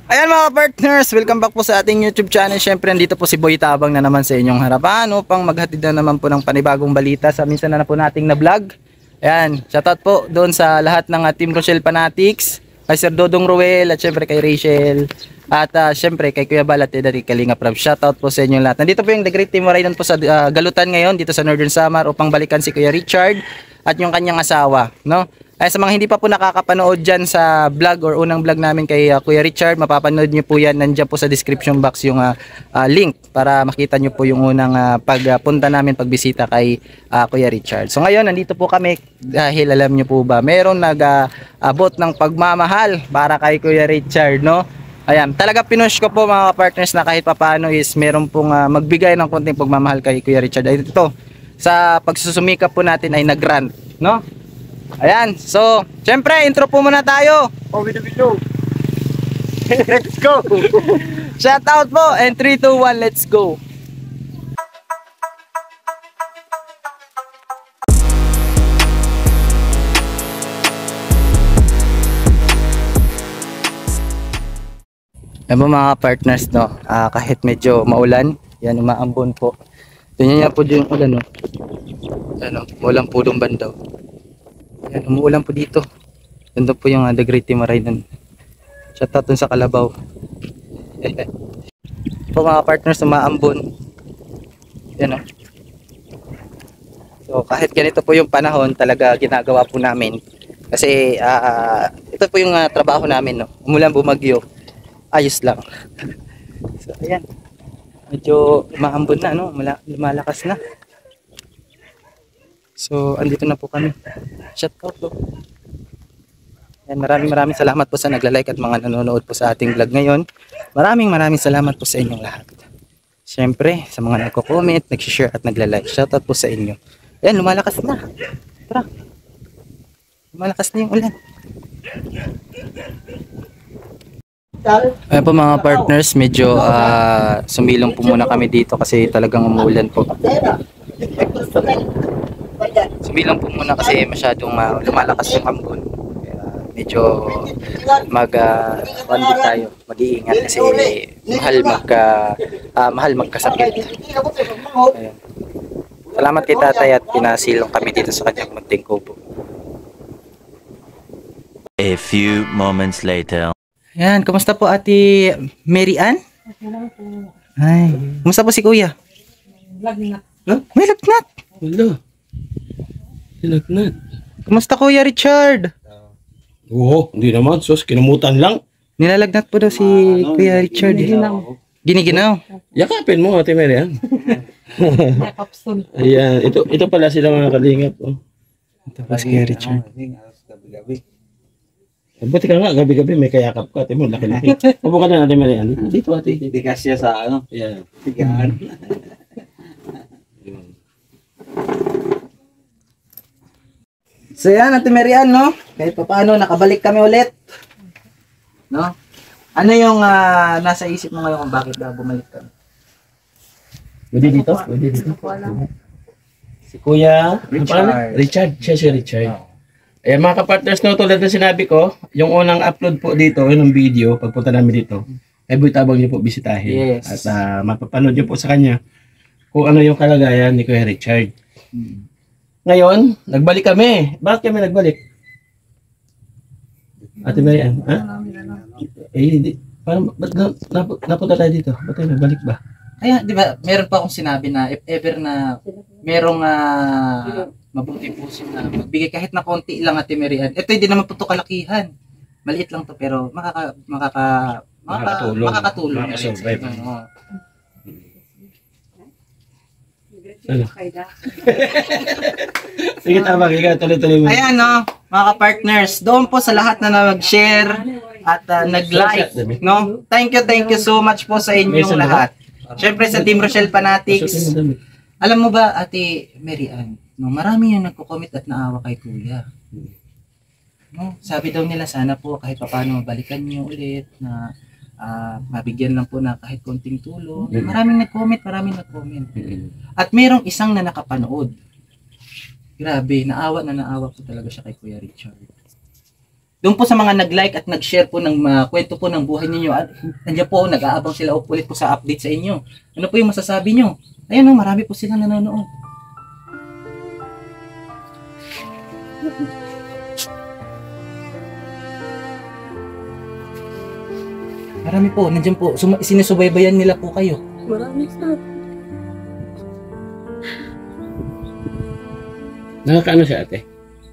Ayan mga partners, welcome back po sa ating YouTube channel. Syempre andito po si Boy Tabang na naman sa inyong harapan upang maghatid na naman po ng panibagong balita sa minsan na po nating na vlog. Ayan, shoutout po doon sa lahat ng Team Rochelle Fanatics, kay Sir Dodong Ruel at syempre kay Rachel at syempre kay Kuya Bal at Dari Kalinga Prab. Shoutout po sa inyong lahat. Nandito po yung The Great Team Rainan po sa Galutan ngayon dito sa Northern Samar upang balikan si Kuya Richard at yung kanyang asawa, no? Ay sa mga hindi pa po nakakapanood dyan sa vlog or unang vlog namin kay Kuya Richard, mapapanood nyo po yan. Nandiyan po sa description box yung link para makita nyo po yung unang pagpunta namin, pagbisita kay Kuya Richard. So ngayon, nandito po kami dahil alam nyo po ba, meron nag-abot ng pagmamahal para kay Kuya Richard, no? Ayan, talaga pinush ko po mga partners na kahit papano is meron pong magbigay ng konting pagmamahal kay Kuya Richard. Ay ito, sa pagsusumikap po natin ay nag-grant, no? Ayan, so, syempre, intro po muna tayo. Oh, with the video. Let's go. Shout out po, and 3, 2, 1, let's go. Ayan po mga partners, no, kahit medyo maulan, yan, umaambon po. Ganyan yan po yung ulan, no. Ano, maulan po doon bandaw. Ayan, umuulan po dito. Ganda po yung The Great Team Rainan. Shoutout dun sa Kalabaw. Po mga partners, umaambon. Yan o. So kahit ganito po yung panahon, talaga ginagawa po namin. Kasi ito po yung trabaho namin, no. Umulan, bumagyo, ayos lang. So ayan, medyo umaambon na, no. Lumalakas na. So andito na po kami. Shoutout po. Yan, maraming salamat po sa nagla-like at mga nanonood po sa ating vlog ngayon. Maraming salamat po sa inyong lahat. Siyempre, sa mga nagko-comment, nag-share at nagla-like. Shoutout po sa inyo. Ayan, lumalakas na. Tara. Lumalakas na yung ulan. Ayan po mga partners, medyo sumilong po muna kami dito kasi talagang umuulan po. Sumilong po muna kasi masyadong lumalakas yung ambon. Medyo tayo, mag-iingat kasi mahal magkasakit. Ayan. Salamat kay tatay at pinasilong kami dito sa kanyang munting kubo. A few moments later. Ayan, kumusta po Ate Mary Ann? Ay, kumusta po si Kuya? Lagnat. Huh? May lagnat. Wala. Lagnat. Kumusta Kuya Richard? Oo, hindi naman. Sus, kinumutan lang. Nilalagnat po daw si Kuya Richard. Giniginaw. Yakapin mo, Ate Mary, ha? Ayan, ito pala sila mga kalingap. Oh. Ito po si Kuya Richard. Buti ka nga, gabi-gabi may kayakap ka. Ate mo, laki-laki. Upo ka na, Ate Mary. Dito, Ate. Hindi kasya sa ano? Ayan. Tigaan. So yan, Ate Mary Ann, no? Kahit pa paano, nakabalik kami ulit. No? Ano yung nasa isip mo ngayon kung bakit daw bumalik kami? Pwede dito? Pwede dito. Si Kuya Richard. Richard. Siya si Richard. Ayan mga kapartners, no, tulad na sinabi ko, yung unang upload po dito, yung video, pagpunta namin dito, ay Boy Tabang niyo po bisitahin. Yes. At mapapanood niyo po sa kanya kung ano yung kalagayan ni Kuya Richard. Ngayon, nagbalik kami. Bakit kami nagbalik? Ate Marian, ha? Hindi. Parang, ba't napunta tayo dito? Ba't tayo nagbalik ba? Kaya, di ba, meron pa akong sinabi na if ever na merong mabuti puso na magbigay kahit na konti lang Ate Mary Ann. Ito hindi naman po ito kalakihan. Maliit lang to pero makakatulong. Makakasurvive. Oo. Ano? Sige, tama. Ikaw, tuloy-tuloy mo. Ayan no, mga partners, doon po sa lahat na nag-share at nag-like, no? Thank you so much po sa inyong lahat. Siyempre sa Team Rochelle Fanatics. Alam mo ba, Ate Mary Ann, no, marami yung nagko-comment at naawa kay Kuya. No, sabi daw nila sana po kahit paano balikan niyo ulit na mabigyan lang po na kahit konting tulong. Maraming nag-comment. At merong isang na nakapanood. Grabe, naawa po talaga siya kay Kuya Richard. Doon po sa mga nag-like at nag-share po ng kwento po ng buhay ninyo. At nandiyan po, nag-aabang sila ulit po sa update sa inyo. Ano po yung masasabi nyo? Ayan o, marami po silang nanonood. Marami po, nandiyan po. Sinusubaybayan nila po kayo. Maraming salamat. Nakakaano siya ate?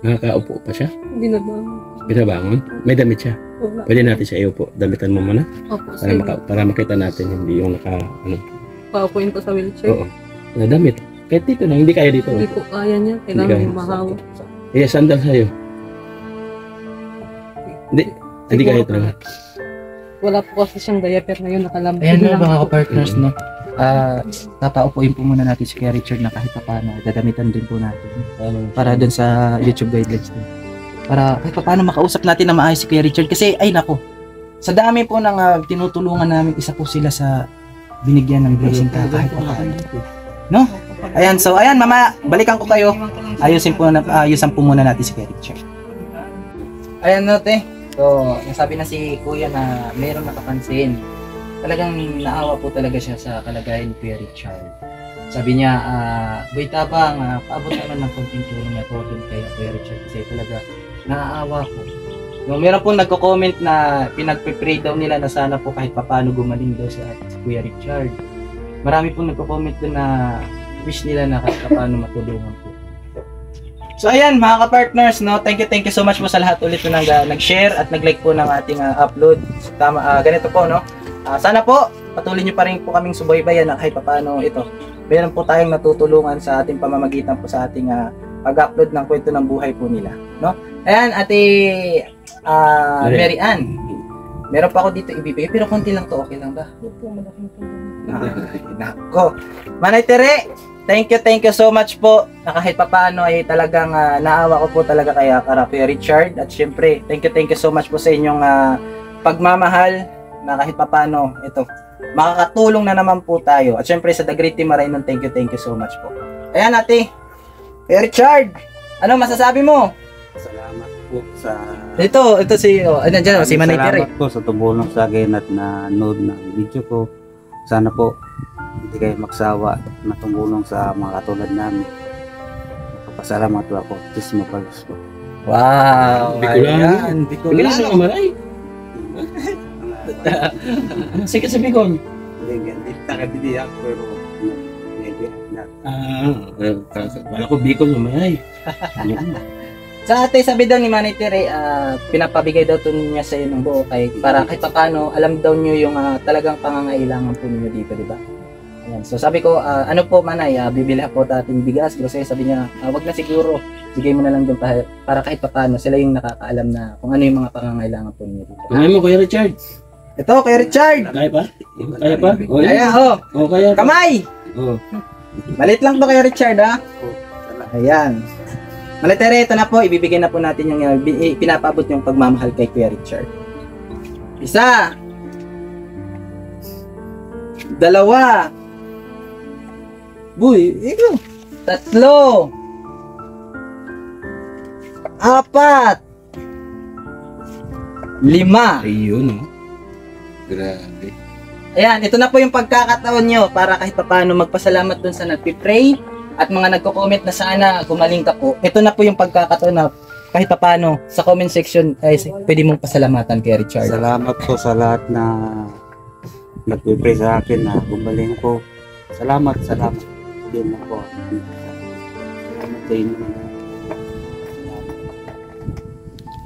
Nakakaupo pa siya? Hindi na ba? Binabangon? May damit siya. Wala. Pwede natin siya iupo. Damitan mo muna. Opo, Para, para makita natin hindi yung ano. paupuin ko sa wheelchair. Oo. Na damit. Kahit dito na, hindi kaya dito. Hindi po kaya niya. Kailangan Hindi kaya. yung mahawak. Eh, sandal sa'yo. Hindi kaya talaga. Wala po kasi siyang diaper ngayon. Nakalambing Ayan na lang mga po. ka-partners, no? Papaupuin po muna natin si Kuya Richard na kahit paano, dadamitan din po natin. Para dun sa YouTube guidelines din. Para kahit paano makausap natin na maayos si Kuya Richard. Kasi, ay nako, sa dami po ng tinutulungan namin, isa po sila sa binigyan ng blessing ka kahit paano. No? Ayan, so ayan, mama, balikan ko kayo. Ayusin po muna natin si Kuya Richard. Ayan no, te. So, nasabi na si Kuya na mayroong nakapansin. Talagang naawa po talaga siya sa kalagayan ni Kuya Richard. Sabi niya, Boy Tabang, paabot naman ng konting tulong na to dun kay Kuya Richard kasi talaga naaawa po. No, meron po nagko-comment na pinagpe-pray daw nila na sana po kahit papaano gumaling daw si Kuya Richard. Marami po nagko-comment dun na wish nila na kahit papaano matulungan po. So ayan mga ka-partners, no, thank you so much po sa lahat ulit na nag-share at nag-like po ng ating upload. Tama, ganito po, no. Sana po patuloy niyo pa rin po kaming subaybayan na kahit paano ito. Meron po tayong natutulungan sa ating pamamagitan po sa ating pag-upload ng kwento ng buhay po nila, no. Ayan, Ate Mary Ann. Meron pa ako dito ibibigay pero konti lang to, okay lang ba? Opo, malaking tulong. Ay, nako. Manay Tere, thank you so much po na kahit papaano ay talagang naawa ko po talaga kay Kuya Richard at syempre thank you so much po sa inyong pagmamahal na kahit papaano ito makakatulong na naman po tayo at syempre sa The Great Team Marainon thank you so much po. Ayan ate, Kuya Richard, ano masasabi mo? Salamat po sa Ito si Manay Tere. Salamat po sa tumulong sa akin at nanood ng video ko. Sana po hindi kayo magsawa na tumulong sa mga katulad namin. Magpapasalamat po ako. Tis mapalos po. Wow! Bicolano. Ayan, Bigla Bicolano. na maray. Sige sa Bicol. Hindi takatidiyak pero medyo na. Wala ko Bicol na maray. Sa ate, sabi daw ni Manay Tere, pinapabigay daw to niya sa iyo ng buo kay para kahit paano alam daw niyo yung talagang pangangailangan po niyo dito, di ba? Ayan. So sabi ko, ano po Manay, bibili po dating bigas. Kasi sabi niya, wag na siguro, bigay mo na lang doon para kahit paano sila yung nakakaalam na kung ano yung mga pangangailangan po niyo dito. Kaya mo Kuya Richard. Ito, Kuya Richard! Kaya pa? Kaya pa? O, Kaya ho! O, kaya pa. Kamay! O. Malit lang to Kuya Richard, ha? Po. Salamat. Ayan. Manay Tere, ito na po, ibibigay na po natin yung pinapabot yung pagmamahal kay Kuya Richard. Isa. Dalawa. Buy, ikaw. Tatlo. Apat. Lima. Ayun, o. Grabe. Ayan, ito na po yung pagkakataon nyo para kahit papaano magpasalamat dun sa nagpipray at mga nagko-comment na sana gumaling ka po. Ito na po yung pagkakataon na kahit papaano sa comment section ay pwede mong pasalamatan kay Richard. Salamat po sa lahat na nagpipray sa akin na gumaling ko. Salamat din ako. Salamat sa inyo.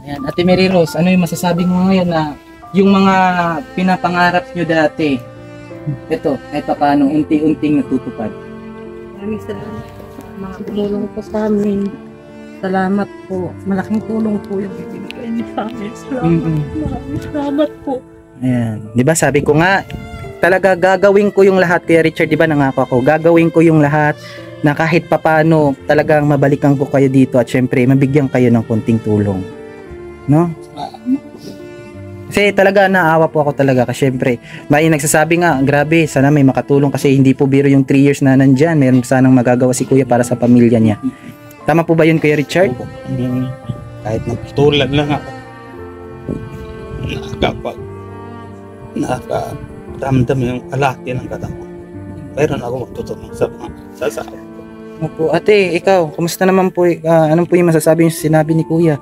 Ayan, Ate Mary Rose, ano yung masasabi mo ngayon na yung mga pinapangarap nyo dati, ito, kahit papaano unti-unting natutupad? Maraming salamat sa mga tumulong po sa amin. Salamat po. Malaking tulong po yung ibinigay niyo sa amin. Maraming salamat po. Ayan, di ba sabi ko nga, talaga gagawin ko yung lahat, Kuya Richard, di ba nangako ako, gagawin ko yung lahat na kahit papano talagang mabalikan ko kayo dito at syempre mabigyan kayo ng konting tulong. No? Kasi talaga naawa po ako talaga kasi syempre may nagsasabi nga, grabe, sana may makatulong kasi hindi po biro yung 3 years na nandyan, meron sanang magagawa si Kuya para sa pamilya niya. Tama po ba yun, Kuya Richard? Kahit nagtulan lang ako. nakakaramdam yung alaki ng katawan. Mayroon ako matutulong sa mga sasakit ko. Opo, ate, ikaw, kumusta naman po? Anong po yung masasabi yung sinabi ni kuya?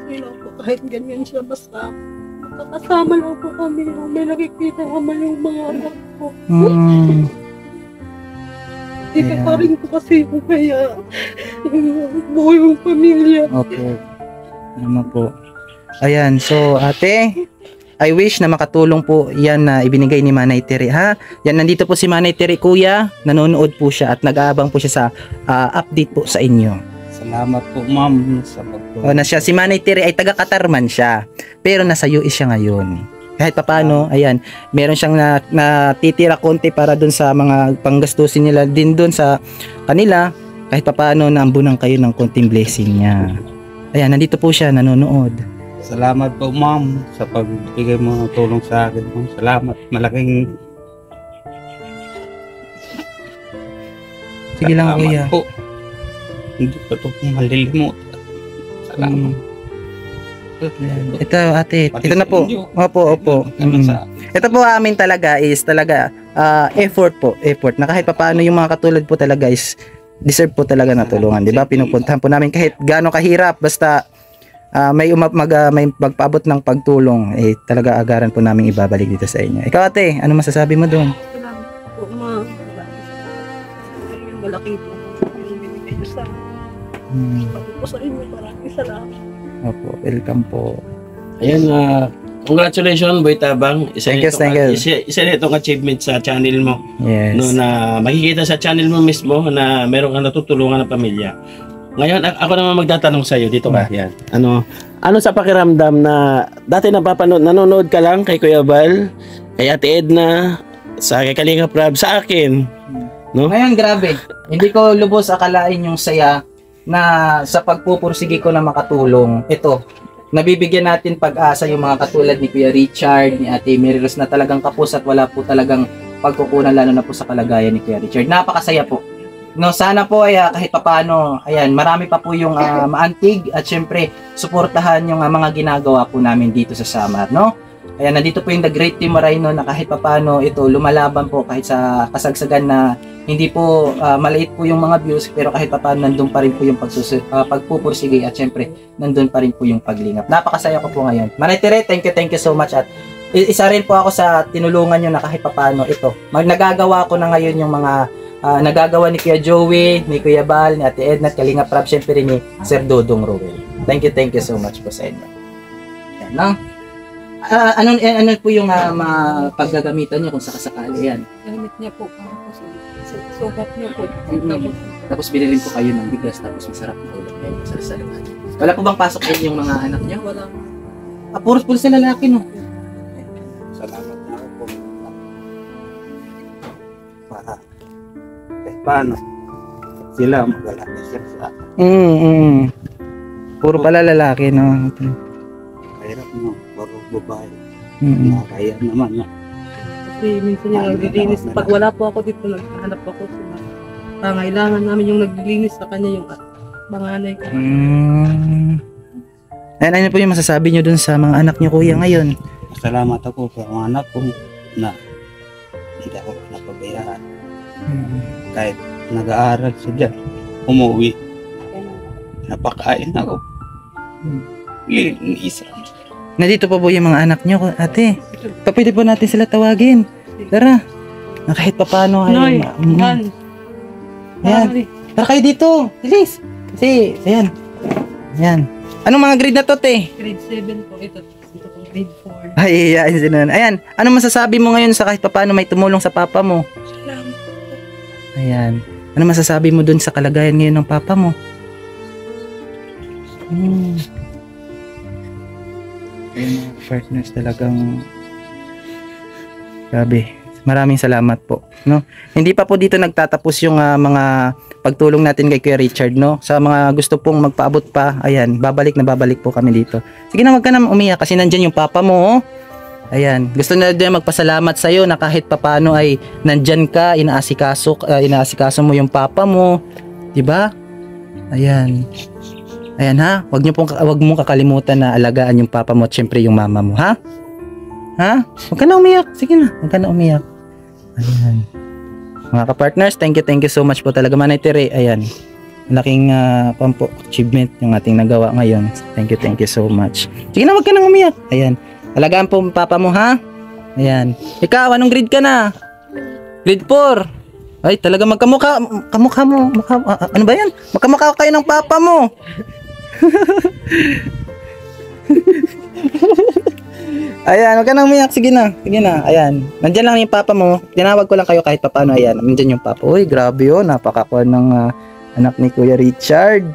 Okay lang po, kahit ganyan siya, basta makakasama lang po kami. May nakikita naman yung mga anak ko. Hindi pa rin po kasi po kaya buo yung pamilya. Opo. Ano po? Ayan, so ate, I wish na makatulong po yan na ibinigay ni Manay Tere, ha? Yan, nandito po si Manay Tere, kuya. Nanonood po siya at nag-aabang po siya sa update po sa inyo. Salamat po, ma'am, sa pagtulong. Na siya, si Manay Tere ay taga Qatar man siya. Pero nasa US siya ngayon. Kahit papaano, ayan, meron siyang natitira konti para dun sa mga panggastusin nila din dun sa kanila. Kahit papaano, naambunan kayo ng konting blessing niya. Ayan, nandito po siya, nanonood. Salamat po, ma'am, sa pagbigay mo ng tulong sa akin, ma'am. Salamat. Malaking Sige lang, salamat kuya. po. Hindi ko ito malilimutan. Salamat. Ayan. Ito, ate, Pati ito na sa po. inyo. Opo, opo. Ito po amin talaga is talaga effort po, effort. Na kahit papaano yung mga katulad po talaga is deserve po talaga na tulungan, 'di ba? Pinupuntahan po namin kahit gaano kahirap basta may magpaabot ng pagtulong, eh talaga agaran po namin ibabalik dito sa inyo. Ikaw ate, ano masasabi mo doon? Salamat po, ma. Malaki po yung binigay niyo sa akin. Sabi po sa inyo, maraming salamat. Opo, welcome po. Ayan, congratulations, Boy Tabang. Thank you. Isa na itong achievement sa channel mo. Yes. No, na makikita sa channel mo mismo na meron kang natutulungan ng pamilya. Ngayon, ako naman magtatanong sa iyo dito ka. Yan. Ano sa pakiramdam na dati nanonood ka lang kay Kuya Bal, kay Ate Edna, sa kay Kalinga Prab, sa akin. No? Ngayon, grabe. Hindi ko lubos akalain yung saya na sa pagpupursige ko na makatulong. Ito, nabibigyan natin pag-asa yung mga katulad ni Kuya Richard, ni Ate Miriros na talagang kapos at wala po talagang pagkukunan lalo na po sa kalagayan ni Kuya Richard. Napakasaya po. No, sana po ay kahit papaano, ayan, marami pa po yung maantig at syempre suportahan yung mga ginagawa po namin dito sa Samar, no? Ayan, nandito po yung The Great Team Marino na kahit papaano ito lumalaban po kahit sa kasagsagan na hindi po maliit po yung mga views pero kahit papaano nandun pa rin po yung pagpupursige at syempre nandun pa rin po yung paglingap. Napakasaya ko po ngayon. Manay Tere, thank you so much at isa rin po ako sa tinulungan nyo na kahit papaano ito. Nagagawa ko na ngayon yung mga nagagawa ni Kuya Joey, ni Kuya Bal, ni Ate Edna, Kalinga Prab, syempre ni Sir Dodong Rowell. Thank you so much po sa inyo. Yan, no? Ano po yung paggagamitan nyo kung sakasakali yan? Gamit niya po para po sa sugat niya po. Tapos binilin po kayo ng bigas, tapos masarap na ulit kayo sa saluhan. Wala po bang pasok kayo yung mga anak niyo? Wala. Puros po sa lalaki, no? Salamat na ako po. Kahit paano, sila mag-alala siya sa akin. Puro pala lalaki, no? Kahirap mo, puro babae. Mm-mm. Kaya naman na. Kasi minsan yung naglilinis. Pag wala po ako dito, naghahanap ako sa pangailangan namin yung naglilinis sa kanya yung panganay ko. Ano po yung masasabi nyo dun sa mga anak nyo, kuya, ngayon? Salamat ako sa mga anak ko na hindi ako napabayaan. Kahit nag-aaral siya dyan, umuwi, napakain ako. Isa. Nandito pa po yung mga anak nyo, ate. Pwede po natin sila tawagin. Tara. Na kahit papano ay... Noy, yan. Ayan. Tara kayo dito. Bilis. Kasi, ayan. Ayan. Anong mga grade na to, te? Grade 7 po ito. Ito po grade 4. Ay, ayan sila. Ayan. Ano masasabi mo ngayon sa kahit papano may tumulong sa papa mo? Salamat. Ayan. Ano masasabi mo dun sa kalagayan ngayon ng papa mo? Ayan, mga partners talagang grabe. Maraming salamat po, no? Hindi pa po dito nagtatapos yung mga pagtulong natin kay Kuya Richard, no? Sa mga gusto pong magpaabot pa, ayan, babalik po kami dito. Sige na, wag ka na umiyak kasi nandyan yung papa mo, oh. Ayan, gusto na din magpasalamat sa iyo na kahit papaano ay nandyan ka, inaasikaso mo yung papa mo, 'di ba? Ayan. Ayan ha, wag mong kakalimutan na alagaan yung papa mo at syempre yung mama mo, ha? Ha? Huwag ka na umiyak. Sige na, huwag ka na umiyak. Ayan. Mga ka-partners, thank you so much po talaga, Manay Tere. Ayan. Malaking achievement yung ating nagawa ngayon. Thank you so much. Sige na, huwag ka nang umiyak. Ayan. Alagaan po ang papa mo, ha? Ayan. Ikaw, anong grade ka na? Grade 4. Ay, talaga kamukha mo. Ano ba yan? Magkamukha kayo ng papa mo. Ayan, huwag ka nang umiyak. Sige na. Ayan. Nandyan lang yung papa mo. Tinawag ko lang kayo kahit papaano. Ayan, nandyan yung papa. Uy, grabe yun. Napakakuha ng anak ni Kuya Richard.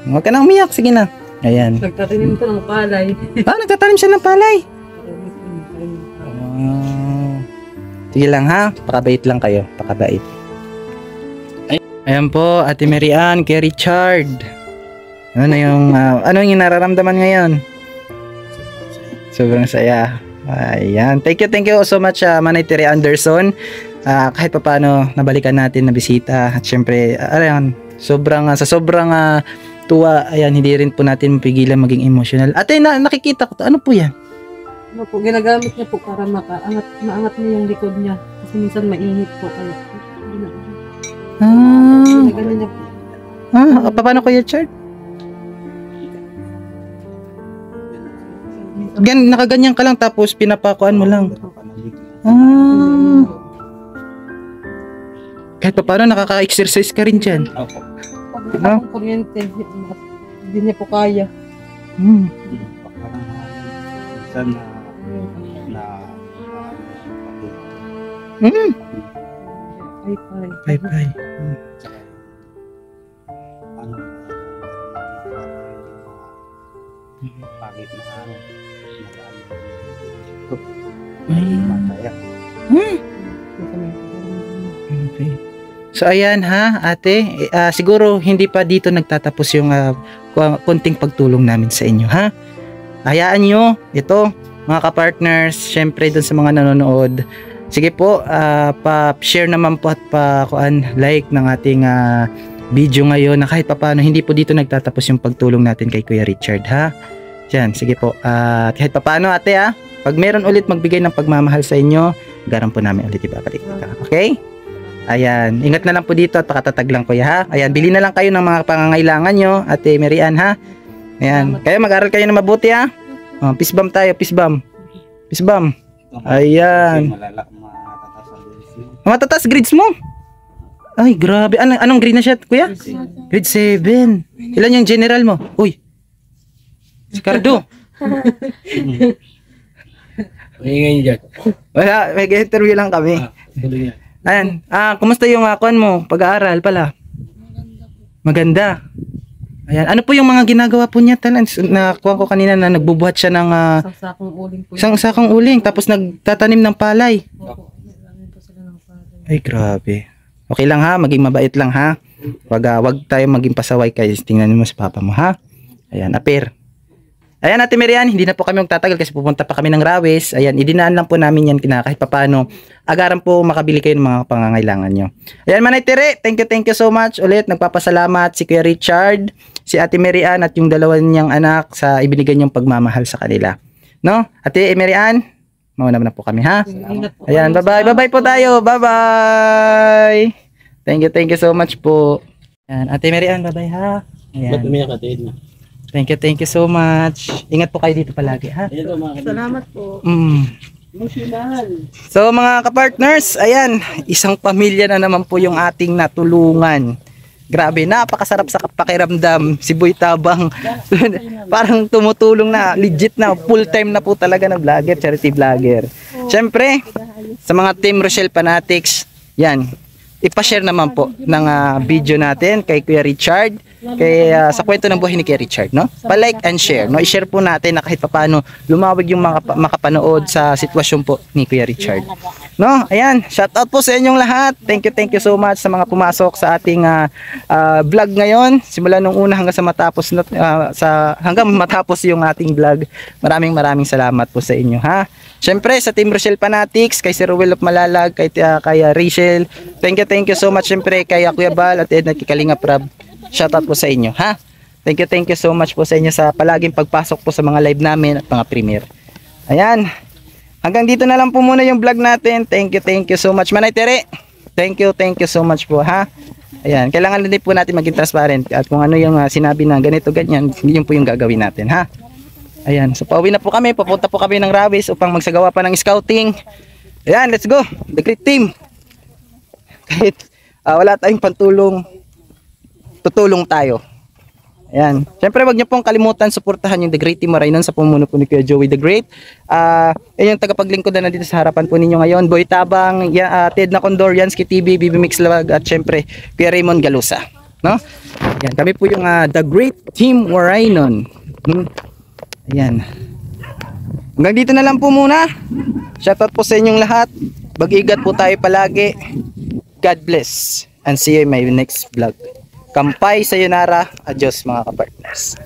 Huwag ka nang umiyak. Sige na. Ayan. Nagtatanim ko ng palay. Nagtatanim siya ng palay. Sige lang ha. Pakabait lang kayo. Pakabait. Ayan po, Ate Mary Ann, Kuya Richard. Ano yung nararamdaman ngayon? Sobrang saya. Ayan. Thank you so much, Manay Tere Anderson. Kahit pa paano nabalikan natin na bisita. At syempre, sobrang tuwa. Ayan, hindi rin po natin mapigilan maging emotional. Ate, nakikita ko to. Ano po yan? Ano po, ginagamit niya po para maangat niya yung likod niya. Kasi minsan mainit po. Kaya, ganyan niya po. Paano Kuya Richard? Nakaganyan ka lang tapos pinapakuan mo lang. Kahit pa paano nakaka-exercise ka rin dyan. Opo. Pag akong kuryente, hindi niya po kaya. Minsan Bye. Pagit na Okay. So ayan ha, ate, siguro hindi pa dito nagtatapos yung konting pagtulong namin sa inyo, ha? Hayaan nyo, ito, mga ka-partners, syempre dun sa mga nanonood, sige po, pa-share naman po at like ng ating video ngayon na kahit papaano hindi po dito nagtatapos yung pagtulong natin kay Kuya Richard, ha? Diyan, sige po, kahit papaano ate ha, pag meron ulit magbigay ng pagmamahal sa inyo, garan po namin ulit ibabalik dito, okay? Ayan, ingat na lang po dito at pakatatag lang kuya ha. Ayan, bili na lang kayo ng mga pangangailangan nyo, Ate Mary Ann ha. Ayan, kayo mag-aral kayo na mabuti ha. Peace bomb tayo, peace bomb. Peace bomb. Ayan. Matataas grades mo? Ay, grabe. Anong grade na siya, kuya? Grade 7. Ilan yung general mo? Uy. Si Cardo. Ngayon dyan. Wala, may interview lang kami. Tuloy yan. Ayan, kumusta yung kuwan mo? Pag-aaral pala? Maganda. Ayan, ano po yung mga ginagawa po niya? Nakuha ko kanina na nagbubuhat siya ng Isang sakong uling po. isang sakong uling tapos nagtatanim ng palay. Opo, nagtatanim po sila ng palay. Ay, grabe. Okay lang ha, maging mabait lang ha. Wag tayo maging pasaway kayo. Tingnan mo sa papa mo ha. Ayan, apir. Ayan, Ate Merian, hindi na po kami magtatagal kasi pupunta pa kami ng Rawes. Ayan, idinaan lang po namin yan kahit papaano. Agaran po makabili kayo ng mga pangangailangan nyo. Ayan, Manay Tere, thank you so much. Ulit, nagpapasalamat si Kuya Richard, si Ate Merian at yung dalawa niyang anak sa ibinigay niyong pagmamahal sa kanila. No? Ate Merian, mauna na po kami ha. Ayan, bye-bye. Bye-bye po tayo. Bye-bye. Thank you so much po. Ayan, Ate Merian, bye-bye ha. Ba't Ayan. umiyak ka, Ted? Thank you so much. Ingat po kayo dito palagi ha. Ayan po, mga kaibigan. Salamat po. Emotional. So mga kapartners, ayan, isang pamilya na naman po yung ating natulungan. Grabe, napakasarap sa pakiramdam. Si Boy Tabang parang tumutulong na, legit na, full time na po talaga na vlogger, charity vlogger. Siyempre, sa mga Team Rochelle Fanatics, yan, ipashare naman po ng video natin kay Kuya Richard, kay sa kwento ng buhay ni Kuya Richard, no? Pa-like and share, no? I-share po natin na kahit paano lumawag yung mga makapanood sa sitwasyon po ni Kuya Richard. No? Ayan, shout out po sa inyong lahat. Thank you so much sa mga pumasok sa ating vlog ngayon. Simula nung una hanggang sa matapos hanggang matapos yung ating vlog. Maraming salamat po sa inyo, ha? Siyempre sa Team Rochelle Fanatics, kay Sir Will of Malalag, kay Rachel. Thank you so much siyempre kay Kuya Bal at Edna Kikalinga Prab. Shout out po sa inyo, ha? Thank you so much po sa inyo sa palaging pagpasok po sa mga live namin at mga premiere. Ayan. Hanggang dito na lang po muna yung vlog natin. Thank you so much. Manay Tere. Thank you so much po ha. Ayan, kailangan din po natin maging transparent at kung ano yung sinabi na ganito ganyan, yun po yung gagawin natin ha. Ayan, so pauwi na po kami, papunta po kami ng Rawis upang magsagawa pa ng scouting. Ayan, let's go. The great team. Kahit wala tayong pantulong, tutulong tayo. Ayan. Siyempre wag niyo pong kalimutan suportahan yung The Great Team Marainon sa pumuno po ni Kuya Joey the Great. Yan yung tagapaglingkod na nandito sa harapan po ninyo ngayon. Boy Tabang, Ted na Condor, Yansky TV, BB Mix Lag at siyempre Kuya Raymond Galusa. No? Ayan, kami po yung The Great Team Marainon. Ayan. Hanggang dito na lang po muna. Shoutout po sa inyong lahat. Mag-igat po tayo palagi. God bless and see you in my next vlog. Kampay, sayonara, adios mga kapartners.